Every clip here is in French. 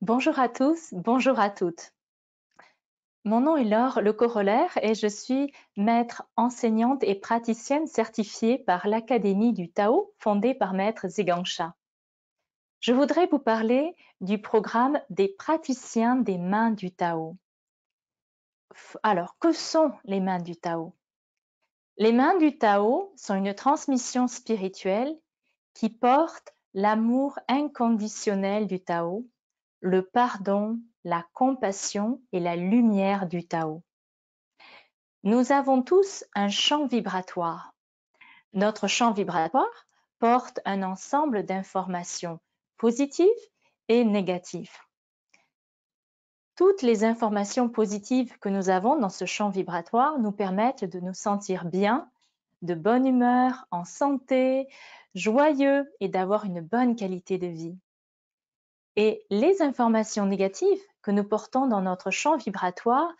Bonjour à tous, bonjour à toutes. Mon nom est Laure Le Corollaire et je suis maître enseignante et praticienne certifiée par l'Académie du Tao fondée par Maître Zhigang-Sha. Je voudrais vous parler du programme des praticiens des mains du Tao. Alors, que sont les mains du Tao? Les mains du Tao sont une transmission spirituelle qui porte l'amour inconditionnel du Tao, le pardon, la compassion et la lumière du Tao. Nous avons tous un champ vibratoire. Notre champ vibratoire porte un ensemble d'informations positives et négatives. Toutes les informations positives que nous avons dans ce champ vibratoire nous permettent de nous sentir bien, de bonne humeur, en santé, joyeux et d'avoir une bonne qualité de vie. Et les informations négatives que nous portons dans notre champ vibratoire,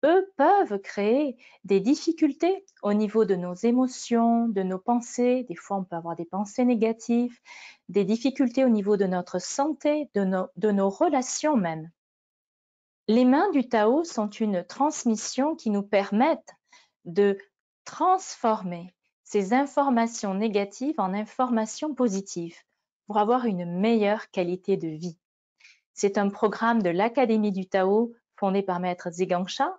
eux, peuvent créer des difficultés au niveau de nos émotions, de nos pensées. Des fois, on peut avoir des pensées négatives, des difficultés au niveau de notre santé, de nos relations même. Les mains du Tao sont une transmission qui nous permettent de transformer ces informations négatives en informations positives pour avoir une meilleure qualité de vie. C'est un programme de l'Académie du Tao fondé par Maître Zhigang-Sha.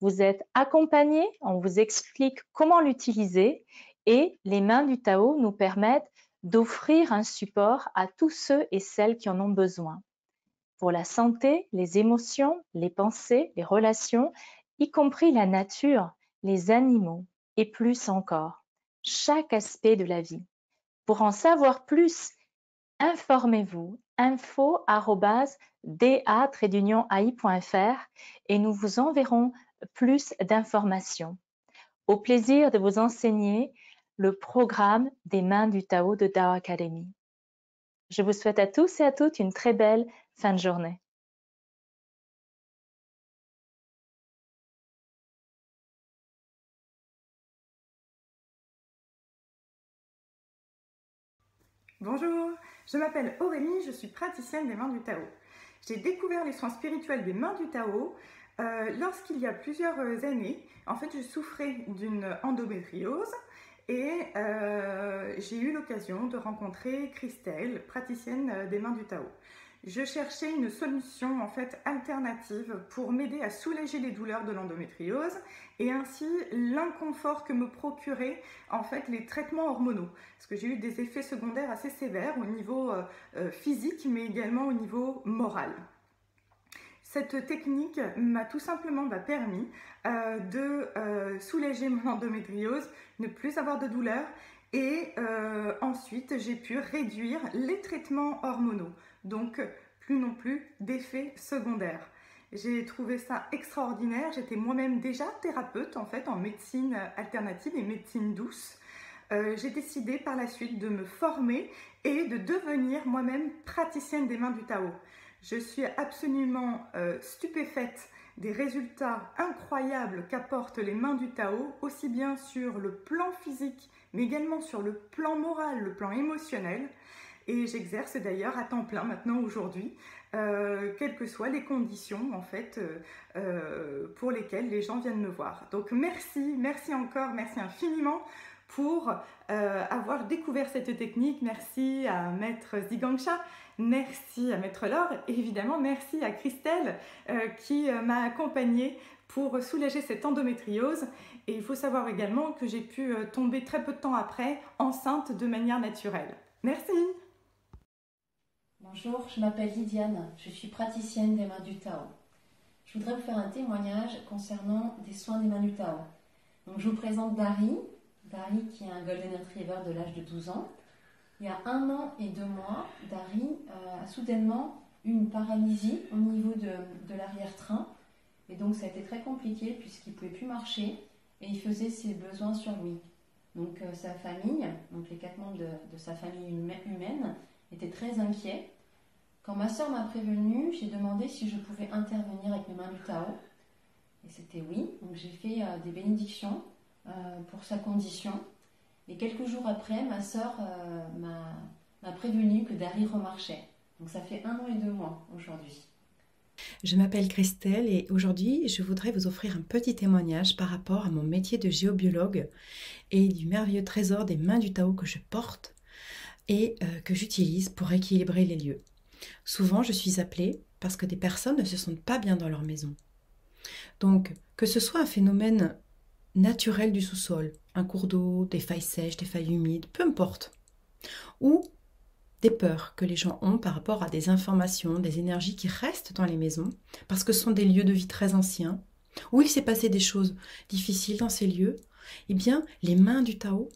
Vous êtes accompagné, on vous explique comment l'utiliser et les mains du Tao nous permettent d'offrir un support à tous ceux et celles qui en ont besoin. Pour la santé, les émotions, les pensées, les relations, y compris la nature, les animaux et plus encore, chaque aspect de la vie. Pour en savoir plus, informez-vous info@da-ai.fr et nous vous enverrons plus d'informations. Au plaisir de vous enseigner le programme des mains du Tao de Tao Academy. Je vous souhaite à tous et à toutes une très belle fin de journée. Bonjour, je m'appelle Aurélie, je suis praticienne des mains du Tao. J'ai découvert les soins spirituels des mains du Tao lorsqu'il y a plusieurs années. En fait, je souffrais d'une endométriose et j'ai eu l'occasion de rencontrer Christelle, praticienne des mains du Tao. Je cherchais une solution en fait alternative pour m'aider à soulager les douleurs de l'endométriose et ainsi l'inconfort que me procuraient en fait les traitements hormonaux, parce que j'ai eu des effets secondaires assez sévères au niveau physique mais également au niveau moral. Cette technique m'a tout simplement permis de soulager mon endométriose, ne plus avoir de douleur et ensuite j'ai pu réduire les traitements hormonaux, donc plus non plus d'effets secondaires. J'ai trouvé ça extraordinaire, j'étais moi-même déjà thérapeute en fait en médecine alternative et médecine douce. J'ai décidé par la suite de me former et de devenir moi-même praticienne des mains du Tao. Je suis absolument stupéfaite des résultats incroyables qu'apportent les mains du Tao, aussi bien sur le plan physique, mais également sur le plan moral, le plan émotionnel. Et j'exerce d'ailleurs à temps plein maintenant aujourd'hui, quelles que soient les conditions en fait pour lesquelles les gens viennent me voir. Donc merci, merci encore, merci infiniment pour avoir découvert cette technique. Merci à Maître Zhigang-Sha, merci à Maître Laure et évidemment merci à Christelle qui m'a accompagnée pour soulager cette endométriose. Et il faut savoir également que j'ai pu tomber très peu de temps après enceinte de manière naturelle. Merci. Bonjour, je m'appelle Lydiane, je suis praticienne des mains du Tao. Je voudrais vous faire un témoignage concernant des soins des mains du Tao. Donc, je vous présente Dari qui est un Golden Retriever de l'âge de 12 ans. Il y a 1 an et 2 mois, Dari a soudainement eu une paralysie au niveau de l'arrière-train. Et donc ça a été très compliqué puisqu'il ne pouvait plus marcher et il faisait ses besoins sur lui. Donc sa famille, donc les 4 membres de sa famille humaine, étaient très inquiets. Quand ma sœur m'a prévenue, j'ai demandé si je pouvais intervenir avec mes mains du Tao. Et c'était oui. Donc j'ai fait des bénédictions pour sa condition. Et quelques jours après, ma sœur m'a prévenu que Dari remarchait. Donc ça fait 1 an et 2 mois aujourd'hui. Je m'appelle Christelle et aujourd'hui je voudrais vous offrir un petit témoignage par rapport à mon métier de géobiologue et du merveilleux trésor des mains du Tao que je porte et que j'utilise pour équilibrer les lieux. Souvent je suis appelée parce que des personnes ne se sentent pas bien dans leur maison. Donc que ce soit un phénomène naturel du sous-sol, un cours d'eau, des failles sèches, des failles humides, peu importe, ou des peurs que les gens ont par rapport à des informations, des énergies qui restent dans les maisons, parce que ce sont des lieux de vie très anciens, où il s'est passé des choses difficiles dans ces lieux, eh bien, les mains du Tao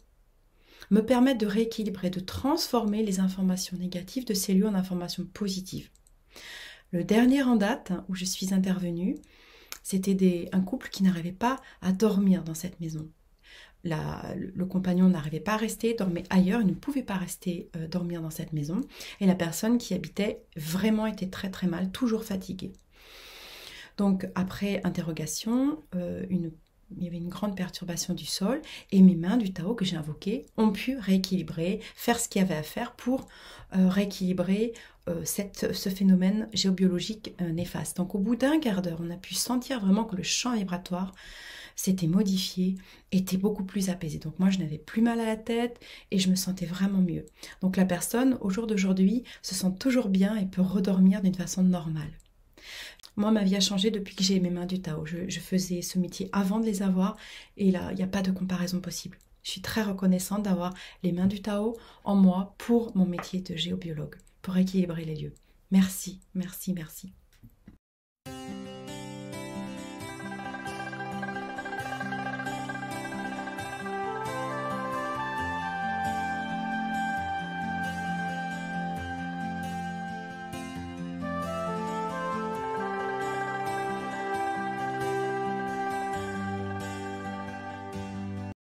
me permettent de rééquilibrer, de transformer les informations négatives de ces lieux en informations positives. Le dernier en date où je suis intervenue, c'était un couple qui n'arrivait pas à dormir dans cette maison. Le compagnon n'arrivait pas à rester, dormait ailleurs, il ne pouvait pas rester dormir dans cette maison. Et la personne qui habitait vraiment était très très mal, toujours fatiguée. Donc après interrogation, il y avait une grande perturbation du sol et mes mains du Tao que j'ai invoquées ont pu rééquilibrer, faire ce qu'il y avait à faire pour rééquilibrer ce phénomène géobiologique néfaste. Donc au bout d'un quart d'heure, on a pu sentir vraiment que le champ vibratoire s'était modifié, était beaucoup plus apaisé. Donc moi, je n'avais plus mal à la tête et je me sentais vraiment mieux. Donc la personne, au jour d'aujourd'hui, se sent toujours bien et peut redormir d'une façon normale. Moi, ma vie a changé depuis que j'ai mes mains du Tao. Je faisais ce métier avant de les avoir et là, il n'y a pas de comparaison possible. Je suis très reconnaissante d'avoir les mains du Tao en moi pour mon métier de géobiologue, pour équilibrer les lieux. Merci, merci, merci.